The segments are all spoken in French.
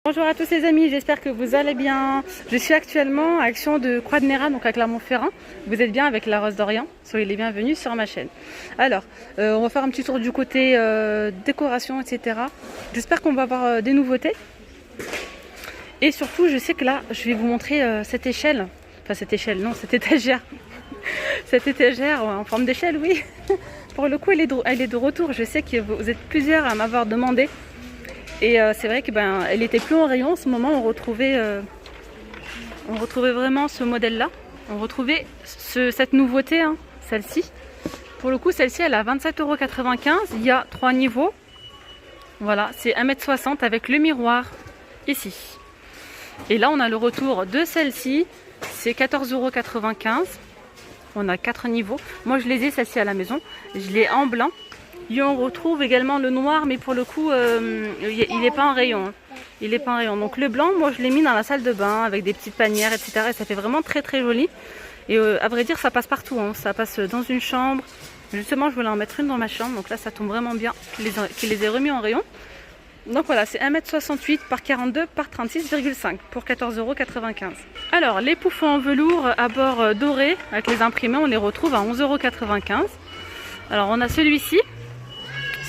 Bonjour à tous les amis, j'espère que vous allez bien. Je suis actuellement à Action de Croix de Néra, donc à Clermont-Ferrand. Vous êtes bien avec la Rose d'Orient, soyez les bienvenus sur ma chaîne. Alors, on va faire un petit tour du côté décoration, etc. J'espère qu'on va avoir des nouveautés. Et surtout, je sais que là, je vais vous montrer cette échelle. Enfin, cette échelle, non, cette étagère. Cette étagère en forme d'échelle, oui. Pour le coup, elle est de retour. Je sais que vous êtes plusieurs à m'avoir demandé. Et c'est vrai que elle était plus en rayon. En ce moment, on retrouvait vraiment ce modèle-là. On retrouvait cette nouveauté, hein, celle-ci. Pour le coup, celle-ci, elle a 27,95 €. Il y a 3 niveaux. Voilà, c'est 1,60 m avec le miroir ici. Et là, on a le retour de celle-ci. C'est 14,95 €. On a 4 niveaux. Moi, je les ai, celle-ci, à la maison. Je l'ai en blanc. Et on retrouve également le noir, mais pour le coup, il n'est pas en rayon. Hein. Il n'est pas en rayon. Donc le blanc, moi, je l'ai mis dans la salle de bain avec des petites panières, etc. Et ça fait vraiment très très joli. Et à vrai dire, ça passe partout. Hein. Ça passe dans une chambre. Justement, je voulais en mettre une dans ma chambre. Donc là, ça tombe vraiment bien qu'il les ait remis en rayon. Donc voilà, c'est 1,68 m par 42 par 36,5 pour 14,95 €. Alors, les poufs en velours à bord doré avec les imprimés, on les retrouve à 11,95 €. Alors, on a celui-ci,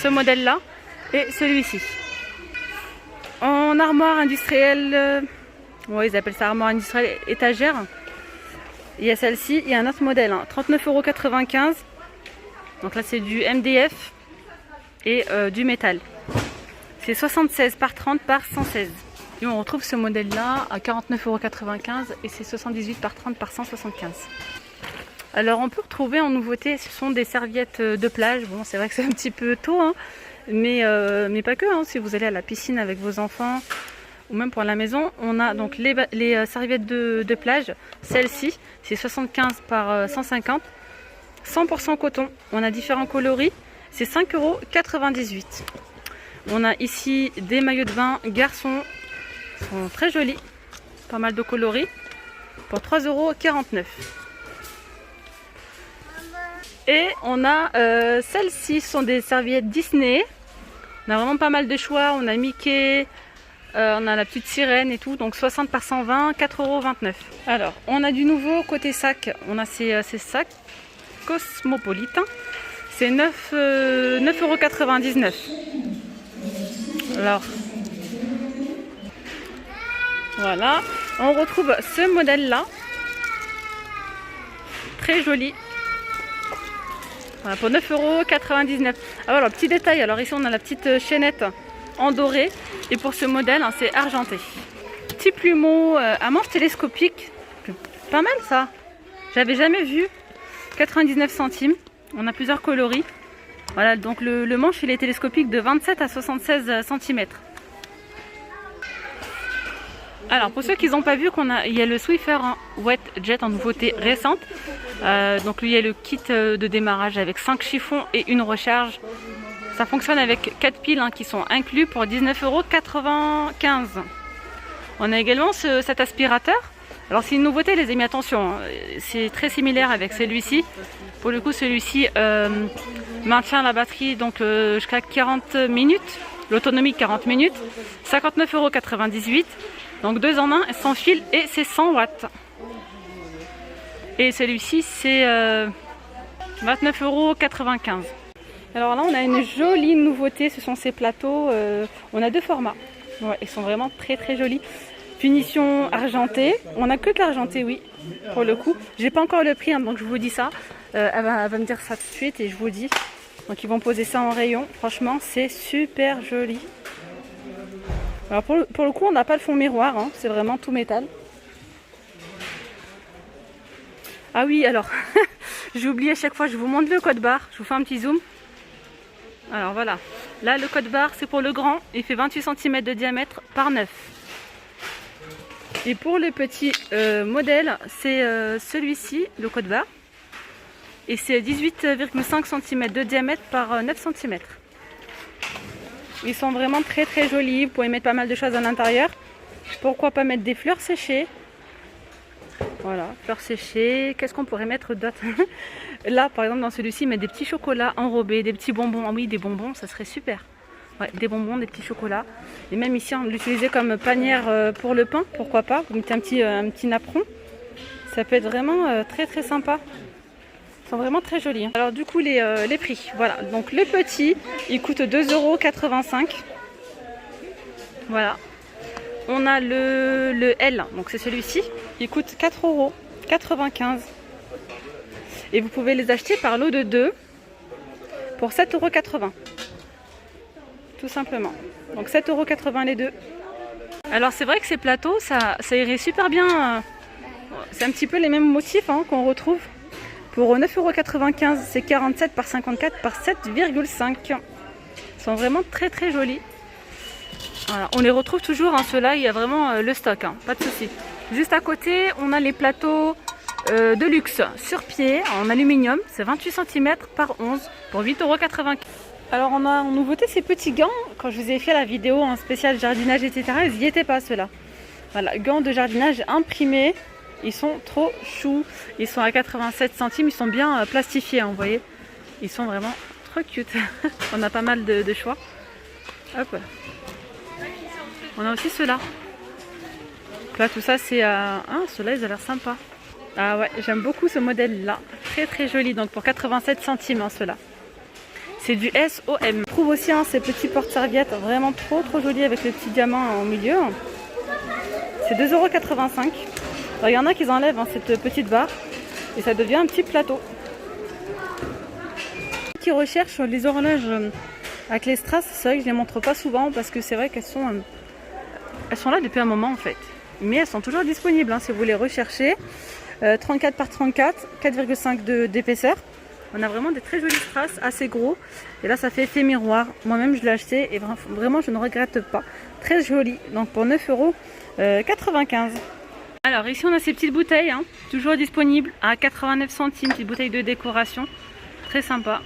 ce modèle-là et celui-ci. En armoire industrielle, ouais, ils appellent ça armoire industrielle étagère. Il y a celle-ci, il y a un autre modèle, hein, 39,95 €. Donc là, c'est du MDF et du métal. C'est 76 par 30 par 116. Et on retrouve ce modèle-là à 49,95 € et c'est 78 par 30 par 175. Alors on peut retrouver en nouveauté, ce sont des serviettes de plage. Bon, c'est vrai que c'est un petit peu tôt, hein, mais pas que. Hein, si vous allez à la piscine avec vos enfants ou même pour la maison, on a donc les serviettes de plage. Celle-ci, c'est 75 par 150, 100% coton. On a différents coloris, c'est 5,98 €. On a ici des maillots de bain garçons, sont très jolis, pas mal de coloris, pour 3,49 €. Et on a celles-ci, sont des serviettes Disney. On a vraiment pas mal de choix, on a Mickey, on a la petite sirène et tout, donc 60 par 120, 4,29 €. Alors, on a du nouveau côté sac, on a ces sacs cosmopolitains, c'est 9,99 €. Alors, voilà, on retrouve ce modèle-là, très joli, voilà, pour 9,99 €. Ah voilà, petit détail, alors ici on a la petite chaînette en doré, et pour ce modèle, hein, c'est argenté. Petit plumeau à manche télescopique, pas mal ça, j'avais jamais vu, 99 centimes, on a plusieurs coloris. Voilà, donc le manche il est télescopique de 27 à 76 cm. Alors pour ceux qui n'ont pas vu, il y a le Swiffer Wet Jet en nouveauté récente. Donc lui il y a le kit de démarrage avec 5 chiffons et une recharge. Ça fonctionne avec 4 piles qui sont inclus pour 19,95 €. On a également cet aspirateur. Alors c'est une nouveauté les amis, attention, hein, c'est très similaire avec celui-ci. Pour le coup celui-ci maintient la batterie donc jusqu'à 40 minutes, l'autonomie 40 minutes, 59,98 €, donc 2 en 1, sans fil et c'est 100 watts. Et celui-ci c'est 29,95 €. Alors là on a une jolie nouveauté, ce sont ces plateaux, on a 2 formats, ouais, ils sont vraiment très très jolis. Finition argentée, on a que de l'argenté, oui, pour le coup. J'ai pas encore le prix, hein, donc je vous dis ça. Elle va me dire ça tout de suite et je vous dis. Donc ils vont poser ça en rayon. Franchement, c'est super joli. Alors pour le coup, on n'a pas le fond miroir, hein, c'est vraiment tout métal. Ah oui, alors, j'ai oublié à chaque fois, je vous montre le code barre. Je vous fais un petit zoom. Alors voilà, là le code barre, c'est pour le grand. Il fait 28 cm de diamètre par 9. Et pour le petit modèle, c'est celui-ci, le code barre. Et c'est 18,5 cm de diamètre par 9 cm. Ils sont vraiment très très jolis. Vous pouvez mettre pas mal de choses à l'intérieur. Pourquoi pas mettre des fleurs séchées? Voilà, fleurs séchées. Qu'est-ce qu'on pourrait mettre d'autre? Là, par exemple, dans celui-ci, mettre des petits chocolats enrobés, des petits bonbons. Ah oui, des bonbons, ça serait super. Ouais, des bonbons, des petits chocolats. Et même ici, on l'utilisait comme panière pour le pain, pourquoi pas. Vous mettez un petit napperon. Ça peut être vraiment très très sympa. Ils sont vraiment très jolis. Alors du coup, les prix. Voilà, donc le petit, il coûte 2,85 €. Voilà. On a le L, donc c'est celui-ci. Il coûte 4,95 €. Et vous pouvez les acheter par lot de 2 pour 7,80 €. Tout simplement. Donc 7,80 € les deux. Alors c'est vrai que ces plateaux, ça irait super bien. C'est un petit peu les mêmes motifs qu'on retrouve. Pour 9,95 €, c'est 47 par 54 par 7,5. Ils sont vraiment très très jolis. Voilà. On les retrouve toujours, ceux-là, il y a vraiment le stock, pas de souci. Juste à côté, on a les plateaux de luxe sur pied en aluminium. C'est 28 cm par 11 pour 8,95 €. Alors on a en nouveauté ces petits gants. Quand je vous ai fait la vidéo en spécial jardinage, etc., ils n'y étaient pas ceux-là. Voilà, gants de jardinage imprimés. Ils sont trop choux. Ils sont à 87 centimes. Ils sont bien plastifiés, vous voyez. Ils sont vraiment trop cute. On a pas mal de choix. Hop. On a aussi ceux-là. Là, tout ça, c'est... ceux-là, ils ont l'air sympas. Ah ouais, j'aime beaucoup ce modèle-là. Très très joli. Donc pour 87 centimes, ceux-là. C'est du SOM. Je trouve aussi ces petits porte-serviettes vraiment trop trop jolis avec le petit diamant au milieu. C'est 2,85 €. Alors il y en a qui enlèvent cette petite barre et ça devient un petit plateau. Qui recherchent les horloges avec les strass, c'est vrai que je les montre pas souvent parce que c'est vrai qu'elles sont là depuis un moment en fait. Mais elles sont toujours disponibles si vous les recherchez. 34 par 34, 4,5 d'épaisseur. On a vraiment des très jolis strass, assez gros. Et là, ça fait effet miroir. Moi-même, je l'ai acheté et vraiment, je ne regrette pas. Très joli. Donc, pour 9,95 €. Alors, ici, on a ces petites bouteilles, toujours disponibles à 89 centimes. Petites bouteilles de décoration. Très sympa.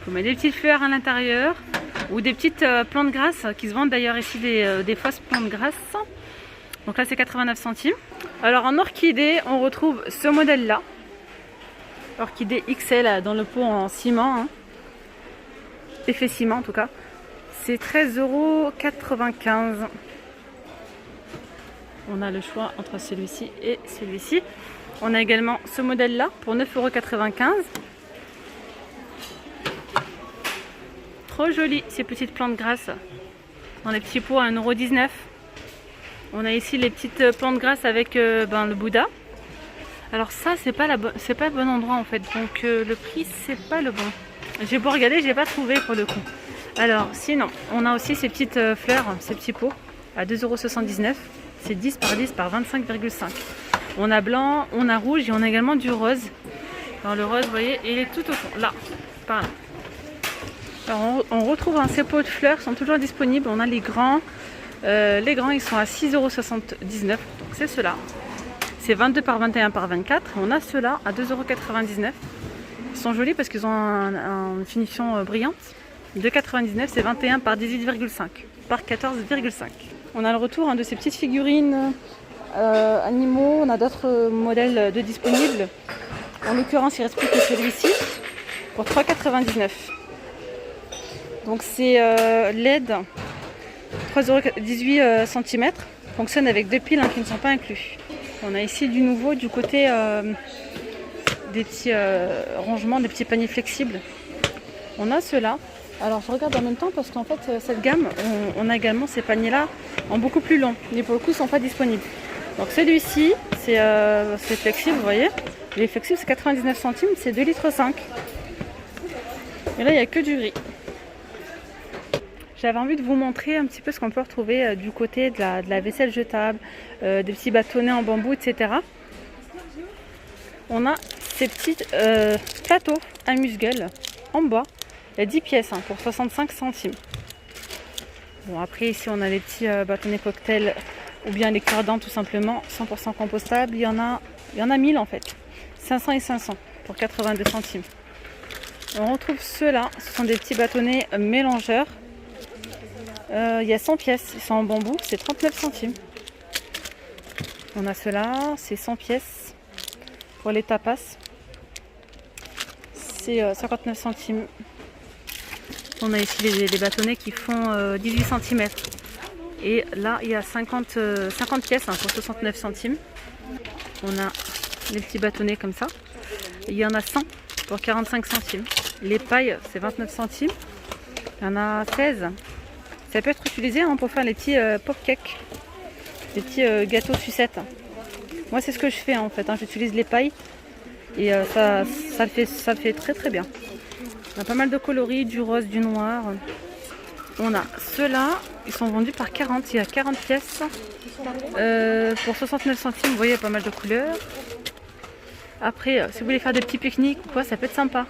Vous mettez des petites fleurs à l'intérieur. Ou des petites plantes grasses qui se vendent d'ailleurs ici, des fausses plantes grasses. Donc là, c'est 89 centimes. Alors, en orchidée, on retrouve ce modèle-là. Orchidée XL dans le pot en ciment, effet ciment en tout cas, c'est 13,95 €. On a le choix entre celui-ci et celui-ci. On a également ce modèle là pour 9,95 €. Trop joli ces petites plantes grasses dans les petits pots à 1,19 €. On a ici les petites plantes grasses avec le Bouddha. Alors ça, c'est pas le bon endroit en fait, donc le prix c'est pas le bon. J'ai beau regarder, j'ai pas trouvé pour le coup. Alors sinon, on a aussi ces petites fleurs, ces petits pots à 2,79 €. C'est 10 par 10 par 25,5. On a blanc, on a rouge et on a également du rose. Alors le rose, vous voyez, il est tout au fond, là, par là. Alors on retrouve ces pots de fleurs, sont toujours disponibles. On a les grands. Les grands, ils sont à 6,79 €. C'est ceux-là. C'est 22 par 21 par 24. On a ceux-là à 2,99 €. Ils sont jolis parce qu'ils ont une finition brillante. 2,99 €, c'est 21 par 18,5 par 14,5. On a le retour de ces petites figurines animaux. On a d'autres modèles de disponibles. En l'occurrence, il ne reste plus que celui-ci pour 3,99 €. Donc c'est LED 3,18 cm. Fonctionne avec deux piles qui ne sont pas inclus. On a ici du nouveau du côté des petits rangements, des petits paniers flexibles. On a ceux-là. Alors je regarde en même temps parce qu'en fait cette gamme, on a également ces paniers-là en beaucoup plus long. Mais pour le coup, ils ne sont pas disponibles. Donc celui-ci, c'est flexible, vous voyez. Les flexibles, c'est 99 centimes, c'est 2,5 litres. Et là, il n'y a que du gris. J'avais envie de vous montrer un petit peu ce qu'on peut retrouver du côté de la vaisselle jetable, des petits bâtonnets en bambou, etc. On a ces petits plateaux amuse-gueule en bois. Il y a 10 pièces pour 65 centimes. Bon, après ici on a les petits bâtonnets cocktail ou bien les cure-dents tout simplement, 100% compostables. Il y en a 1000 en fait. 500 et 500 pour 82 centimes. On retrouve ceux-là, ce sont des petits bâtonnets mélangeurs. Il y a 100 pièces, ils sont en bambou, c'est 39 centimes. On a ceux-là, c'est 100 pièces pour les tapas. C'est 59 centimes. On a ici les bâtonnets qui font 18 cm. Et là, il y a 50 pièces hein, pour 69 centimes. On a les petits bâtonnets comme ça. Il y en a 100 pour 45 centimes. Les pailles, c'est 29 centimes. Il y en a 16. Ça peut être utilisé hein, pour faire les petits pop-cakes. Les petits gâteaux sucettes. Moi, c'est ce que je fais en fait. Hein. J'utilise les pailles. Et ça le fait très très bien. On a pas mal de coloris, du rose, du noir. On a ceux-là, ils sont vendus par 40. Il y a 40 pièces pour 69 centimes. Vous voyez, il y a pas mal de couleurs. Après, si vous voulez faire des petits pique-niques ou quoi, ça peut être sympa.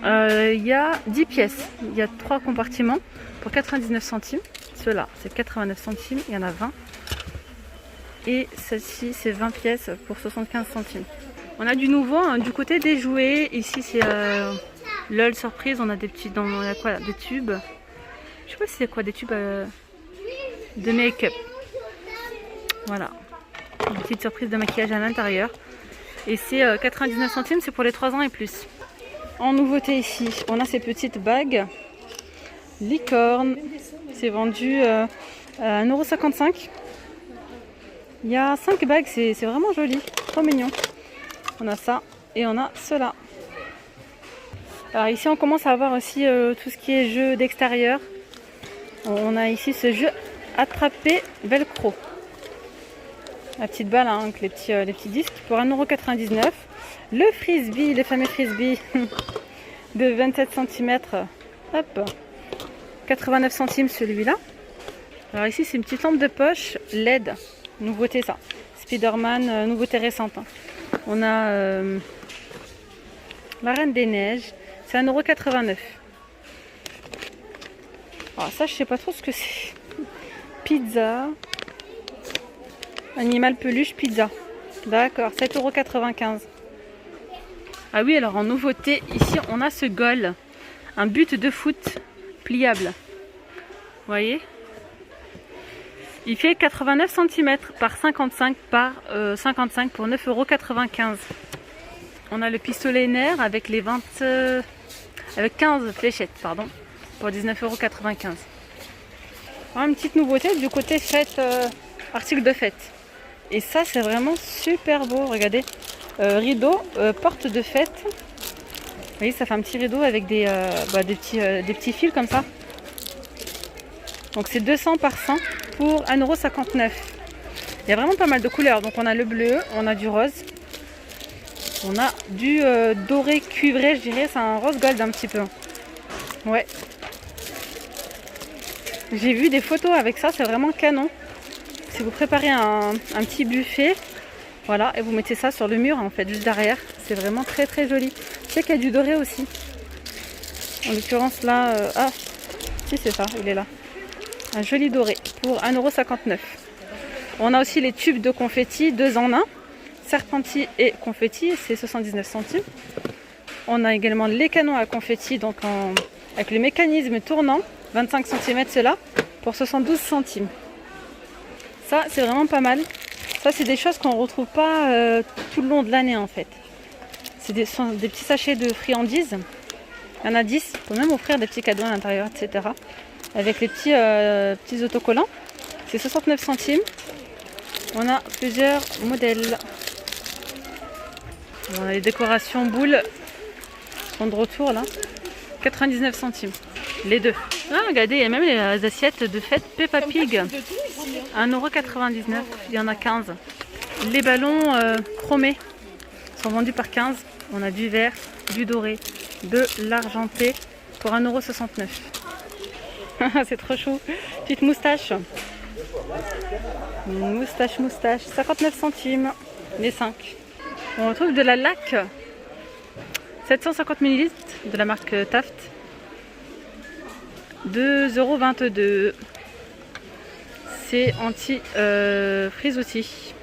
Il y a 10 pièces. Il y a 3 compartiments pour 99 centimes. Ceux-là, c'est 89 centimes. Il y en a 20. Et celle-ci, c'est 20 pièces pour 75 centimes. On a du nouveau hein, du côté des jouets. Ici, c'est LOL surprise. On a des petits, il y a quoi, des tubes. Je sais pas si c'est quoi, des tubes de make-up. Voilà. Une petite surprise de maquillage à l'intérieur. Et c'est 99 centimes, c'est pour les 3 ans et plus. En nouveauté ici, on a ces petites bagues. Licorne. C'est vendu à 1,55 €. Il y a 5 bagues, c'est vraiment joli. Trop mignon. On a ça et on a cela. Alors ici on commence à avoir aussi tout ce qui est jeu d'extérieur. On a ici ce jeu attraper velcro. La petite balle hein, avec les petits disques pour 1,99 €. Le frisbee, le fameux frisbee de 27 cm. Hop, 89 centimes celui-là. Alors ici c'est une petite lampe de poche LED. Nouveauté ça. Spider-Man, nouveauté récente. Hein. On a la Reine des Neiges. C'est 1,89 €. Alors ça je sais pas trop ce que c'est. Pizza. Animal peluche pizza. D'accord, 7,95 €. Ah oui, alors en nouveauté, ici on a ce goal. Un but de foot pliable. Vous voyez? Il fait 89 cm par 55 par 55 pour 9,95 €. On a le pistolet nerf avec les avec 15 fléchettes, pardon, pour 19,95 €. Une petite nouveauté du côté fête, article de fête. Et ça, c'est vraiment super beau. Regardez, rideau, porte de fête. Vous voyez, ça fait un petit rideau avec des petits fils comme ça. Donc c'est 200 par 100 pour 1,59 €. Il y a vraiment pas mal de couleurs. Donc on a le bleu, on a du rose, on a du doré cuivré, je dirais. C'est un rose gold un petit peu. Ouais. J'ai vu des photos avec ça, c'est vraiment canon. Si vous préparez un petit buffet, voilà, et vous mettez ça sur le mur en fait, juste derrière. C'est vraiment très très joli. Je sais qu'il y a du doré aussi. En l'occurrence là, ah, si c'est ça, il est là. Un joli doré pour 1,59 €. On a aussi les tubes de confetti, 2 en 1. Serpentis et confetti, c'est 79 centimes. On a également les canons à confetti, donc avec le mécanisme tournant, 25 cm cela, pour 72 centimes. Ça, c'est vraiment pas mal. Ça, c'est des choses qu'on ne retrouve pas tout le long de l'année en fait. C'est des petits sachets de friandises. Il y en a 10. On peut même offrir des petits cadeaux à l'intérieur, etc. Avec les petits autocollants. C'est 69 centimes. On a plusieurs modèles. On a les décorations boules. Sont de retour là. 99 centimes. Les deux. Ah, regardez, il y a même les assiettes de fête Peppa Pig. 1,99 €. Il y en a 15. Les ballons chromés sont vendus par 15. On a du vert, du doré, de l'argenté pour 1,69 €. C'est trop chou. Petite moustache. Moustache. 59 centimes. Les 5. On retrouve de la laque. 750 ml de la marque Taft. 2,22 €. C'est anti-frise aussi.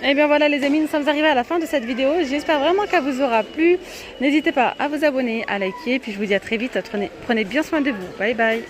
Et bien voilà les amis, nous sommes arrivés à la fin de cette vidéo. J'espère vraiment qu'elle vous aura plu. N'hésitez pas à vous abonner, à liker. Puis je vous dis à très vite. Prenez bien soin de vous. Bye bye.